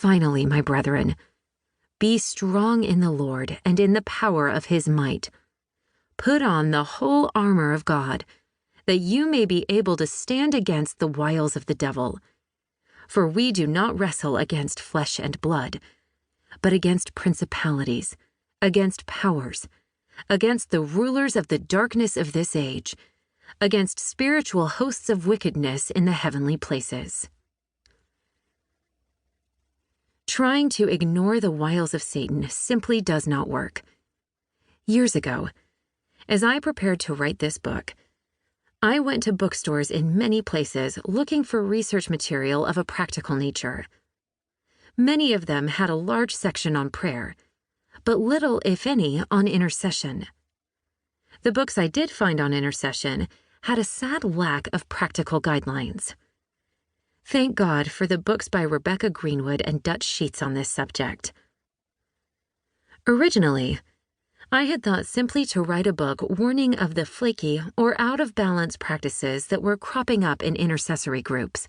Finally, my brethren, be strong in the Lord and in the power of his might. Put on the whole armor of God, that you may be able to stand against the wiles of the devil. For we do not wrestle against flesh and blood, but against principalities, against powers, against the rulers of the darkness of this age, against spiritual hosts of wickedness in the heavenly places. Trying to ignore the wiles of Satan simply does not work. Years ago, as I prepared to write this book, I went to bookstores in many places looking for research material of a practical nature. Many of them had a large section on prayer, but little, if any, on intercession. The books I did find on intercession had a sad lack of practical guidelines. Thank God for the books by Rebecca Greenwood and Dutch Sheets on this subject. Originally, I had thought simply to write a book warning of the flaky or out-of-balance practices that were cropping up in intercessory groups.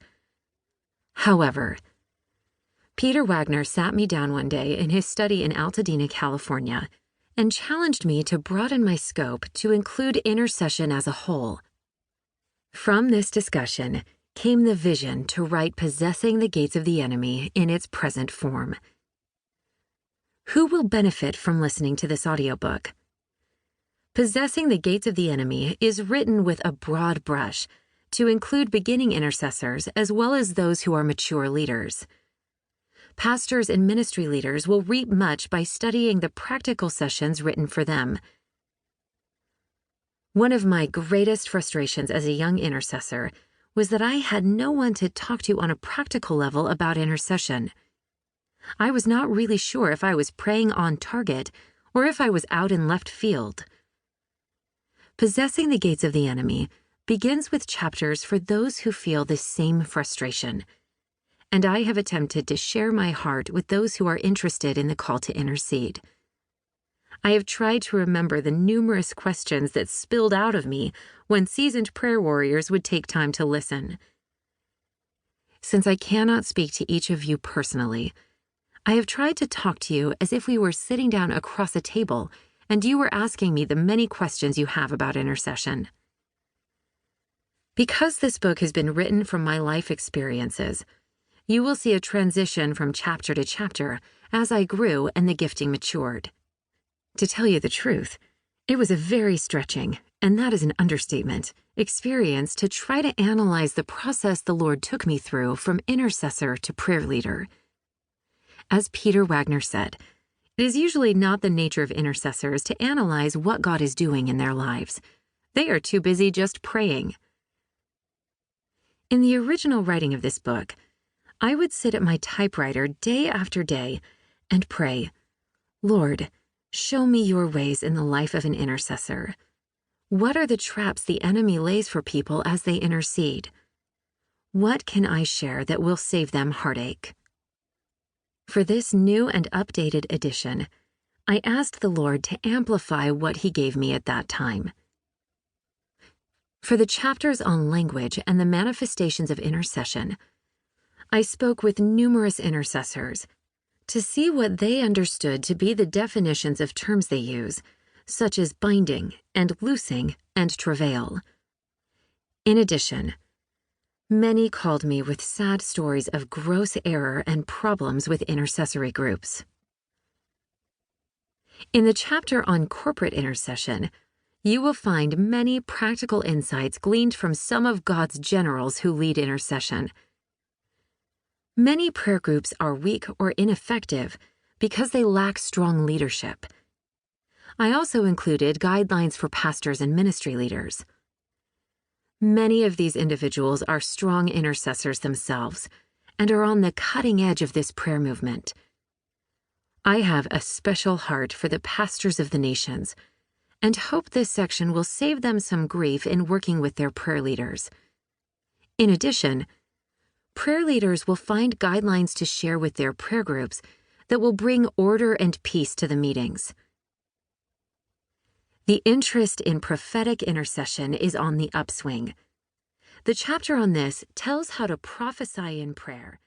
However, Peter Wagner sat me down one day in his study in Altadena, California, and challenged me to broaden my scope to include intercession as a whole. From this discussion came the vision to write Possessing the Gates of the Enemy in its present form. Who will benefit from listening to this audiobook? Possessing the Gates of the Enemy is written with a broad brush to include beginning intercessors as well as those who are mature leaders. Pastors and ministry leaders will reap much by studying the practical sessions written for them. One of my greatest frustrations as a young intercessor was that I had no one to talk to on a practical level about intercession. I was not really sure if I was praying on target or if I was out in left field. Possessing the Gates of the Enemy begins with chapters for those who feel the same frustration, and I have attempted to share my heart with those who are interested in the call to intercede. I have tried to remember the numerous questions that spilled out of me when seasoned prayer warriors would take time to listen. Since I cannot speak to each of you personally, I have tried to talk to you as if we were sitting down across a table and you were asking me the many questions you have about intercession. Because this book has been written from my life experiences, you will see a transition from chapter to chapter as I grew and the gifting matured. To tell you the truth, it was a very stretching, and that is an understatement, experience to try to analyze the process the Lord took me through from intercessor to prayer leader. As Peter Wagner said, it is usually not the nature of intercessors to analyze what God is doing in their lives. They are too busy just praying. In the original writing of this book, I would sit at my typewriter day after day and pray, Lord, show me your ways in the life of an intercessor. What are the traps the enemy lays for people as they intercede? What can I share that will save them heartache? For this new and updated edition, I asked the Lord to amplify what He gave me at that time. For the chapters on language and the manifestations of intercession, I spoke with numerous intercessors to see what they understood to be the definitions of terms they use, such as binding and loosing and travail. In addition, many called me with sad stories of gross error and problems with intercessory groups. In the chapter on corporate intercession, you will find many practical insights gleaned from some of God's generals who lead intercession. Many prayer groups are weak or ineffective because they lack strong leadership. I also included guidelines for pastors and ministry leaders. Many of these individuals are strong intercessors themselves and are on the cutting edge of this prayer movement. I have a special heart for the pastors of the nations and hope this section will save them some grief in working with their prayer leaders. In addition, prayer leaders will find guidelines to share with their prayer groups that will bring order and peace to the meetings. The interest in prophetic intercession is on the upswing. The chapter on this tells how to prophesy in prayer